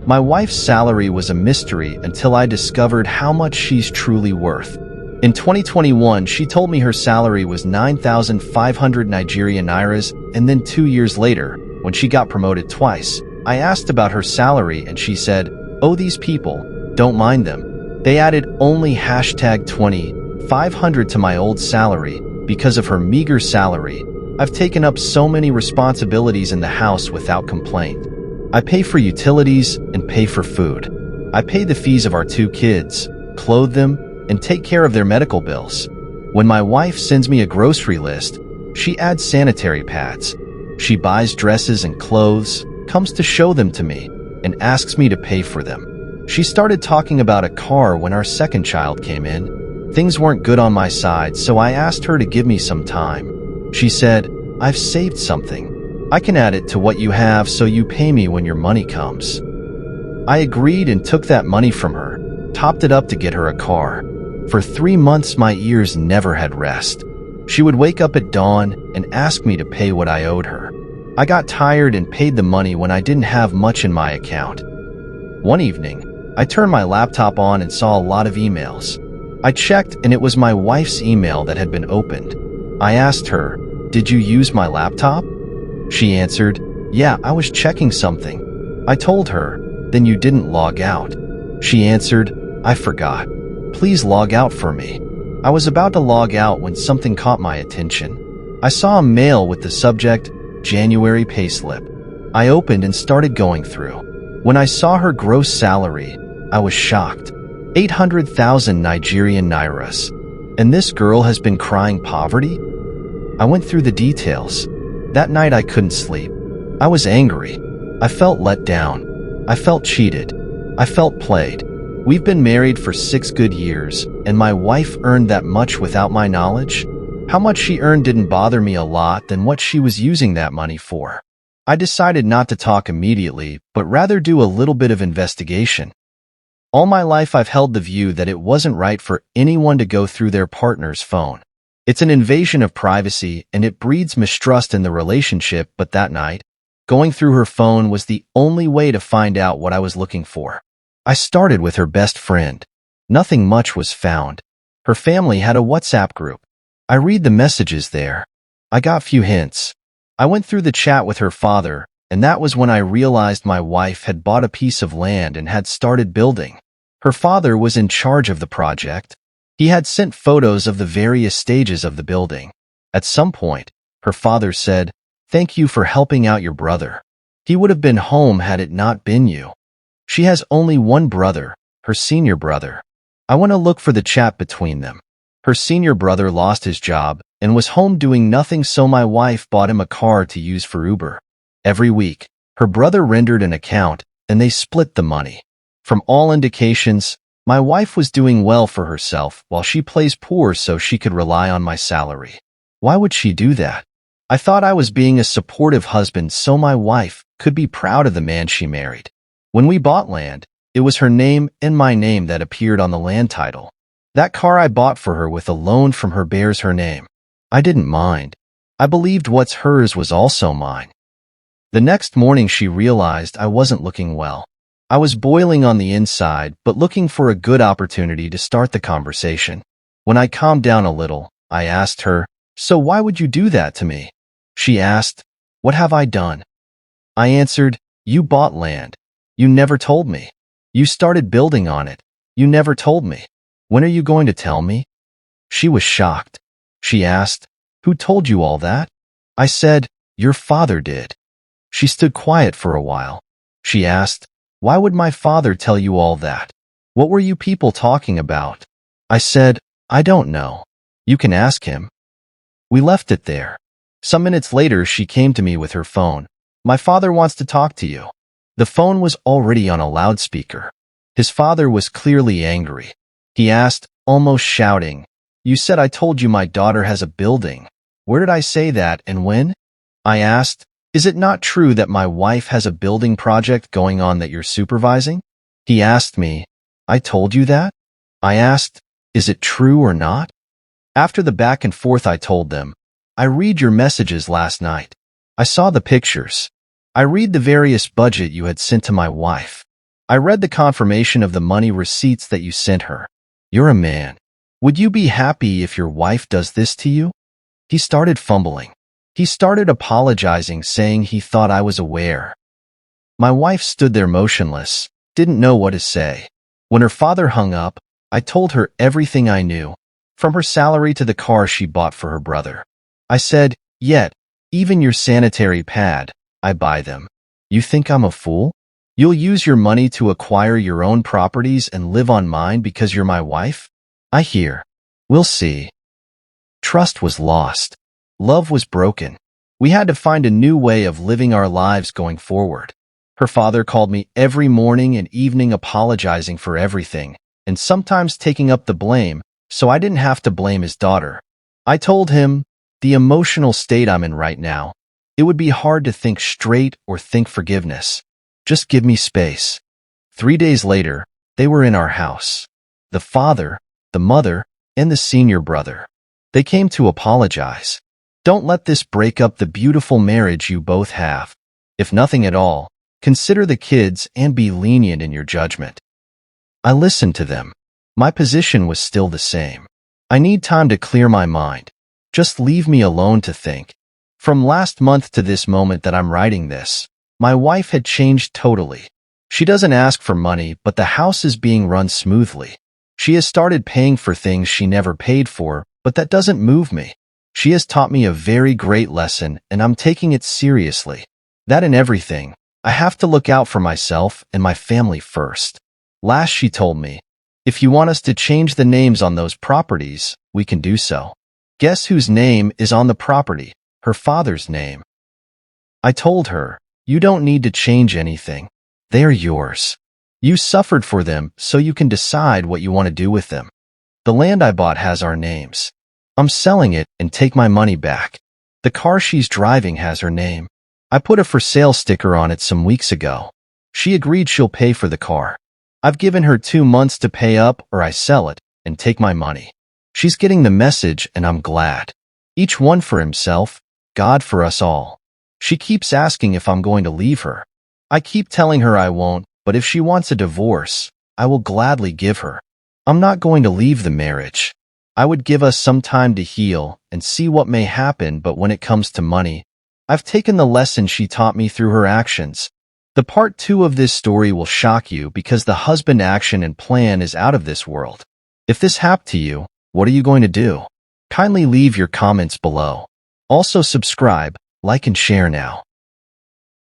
My wife's salary was a mystery until I discovered how much she's truly worth. In 2021, she told me her salary was 9,500 Nigerian nairas, and then 2 years later, when she got promoted twice, I asked about her salary and she said, "Oh, these people, don't mind them. They added only hashtag 2,500 to my old salary because of her meager salary. I've taken up so many responsibilities in the house without complaint. I pay for utilities and pay for food. I pay the fees of our 2 kids, clothe them, and take care of their medical bills. When my wife sends me a grocery list, she adds sanitary pads. She buys dresses and clothes, comes to show them to me, and asks me to pay for them. She started talking about a car when our second child came in. Things weren't good on my side, so I asked her to give me some time. She said, 'I've saved something. I can add it to what you have so you pay me when your money comes.' I agreed and took that money from her, topped it up to get her a car. For 3 months, my ears never had rest. She would wake up at dawn and ask me to pay what I owed her. I got tired and paid the money when I didn't have much in my account. One evening, I turned my laptop on and saw a lot of emails. I checked and it was my wife's email that had been opened. I asked her, "Did you use my laptop?" She answered, "Yeah, I was checking something." I told her, "Then you didn't log out." She answered, "I forgot. Please log out for me." I was about to log out when something caught my attention. I saw a mail with the subject, January payslip. I opened and started going through. When I saw her gross salary, I was shocked. 800,000 Nigerian nairas. And this girl has been crying poverty? I went through the details. That night I couldn't sleep. I was angry. I felt let down. I felt cheated. I felt played. We've been married for 6 good years, and my wife earned that much without my knowledge? How much she earned didn't bother me a lot than what she was using that money for. I decided not to talk immediately, but rather do a little bit of investigation. All my life I've held the view that it wasn't right for anyone to go through their partner's phone. It's an invasion of privacy and it breeds mistrust in the relationship, but that night, going through her phone was the only way to find out what I was looking for. I started with her best friend. Nothing much was found. Her family had a WhatsApp group. I read the messages there. I got few hints. I went through the chat with her father, and that was when I realized my wife had bought a piece of land and had started building. Her father was in charge of the project. He had sent photos of the various stages of the building. At some point, her father said, "Thank you for helping out your brother. He would have been home had it not been you." She has only one brother, her senior brother. I want to look for the chat between them. Her senior brother lost his job and was home doing nothing, so my wife bought him a car to use for Uber. Every week, her brother rendered an account, and they split the money. From all indications, my wife was doing well for herself while she plays poor so she could rely on my salary. Why would she do that? I thought I was being a supportive husband so my wife could be proud of the man she married. When we bought land, it was her name and my name that appeared on the land title. That car I bought for her with a loan from her bears her name. I didn't mind. I believed what's hers was also mine. The next morning she realized I wasn't looking well. I was boiling on the inside, but looking for a good opportunity to start the conversation. When I calmed down a little, I asked her, "So why would you do that to me?" She asked, "What have I done?" I answered, "You bought land. You never told me. You started building on it. You never told me. When are you going to tell me?" She was shocked. She asked, "Who told you all that?" I said, "Your father did." She stood quiet for a while. She asked, "Why would my father tell you all that? What were you people talking about?" I said, "I don't know. You can ask him." We left it there. Some minutes later, she came to me with her phone. "My father wants to talk to you." The phone was already on a loudspeaker. His father was clearly angry. He asked, almost shouting, "You said I told you my daughter has a building. Where did I say that and when?" I asked, "Is it not true that my wife has a building project going on that you're supervising?" He asked me, "I told you that?" I asked, "Is it true or not?" After the back and forth I told them, "I read your messages last night. I saw the pictures. I read the various budget you had sent to my wife. I read the confirmation of the money receipts that you sent her. You're a man. Would you be happy if your wife does this to you? He started fumbling. He started apologizing, saying he thought I was aware. My wife stood there motionless, didn't know what to say. When her father hung up, I told her everything I knew, from her salary to the car she bought for her brother. I said, "Yet, even your sanitary pad, I buy them. You think I'm a fool? You'll use your money to acquire your own properties and live on mine because you're my wife? I hear. We'll see." Trust was lost. Love was broken. We had to find a new way of living our lives going forward. Her father called me every morning and evening apologizing for everything, and sometimes taking up the blame, so I didn't have to blame his daughter. I told him, the emotional state I'm in right now, it would be hard to think straight or think forgiveness. Just give me space. 3 days later, they were in our house. The father, the mother, and the senior brother. They came to apologize. Don't let this break up the beautiful marriage you both have. If nothing at all, consider the kids and be lenient in your judgment. I listened to them. My position was still the same. I need time to clear my mind. Just leave me alone to think. From last month to this moment that I'm writing this, my wife had changed totally. She doesn't ask for money, but the house is being run smoothly. She has started paying for things she never paid for, but that doesn't move me. She has taught me a very great lesson, and I'm taking it seriously. That in everything, I have to look out for myself and my family first. Last she told me, if you want us to change the names on those properties, we can do so. Guess whose name is on the property? Her father's name. I told her, you don't need to change anything. They are yours. You suffered for them, so you can decide what you want to do with them. The land I bought has our names. I'm selling it and take my money back. The car she's driving has her name. I put a for sale sticker on it some weeks ago. She agreed she'll pay for the car. I've given her 2 months to pay up or I sell it and take my money. She's getting the message and I'm glad. Each one for himself, God for us all. She keeps asking if I'm going to leave her. I keep telling her I won't, but if she wants a divorce, I will gladly give her. I'm not going to leave the marriage. I would give us some time to heal and see what may happen, but when it comes to money, I've taken the lesson she taught me through her actions. The part 2 of this story will shock you because the husband action and plan is out of this world. If this happened to you, what are you going to do? Kindly leave your comments below. Also subscribe, like and share now.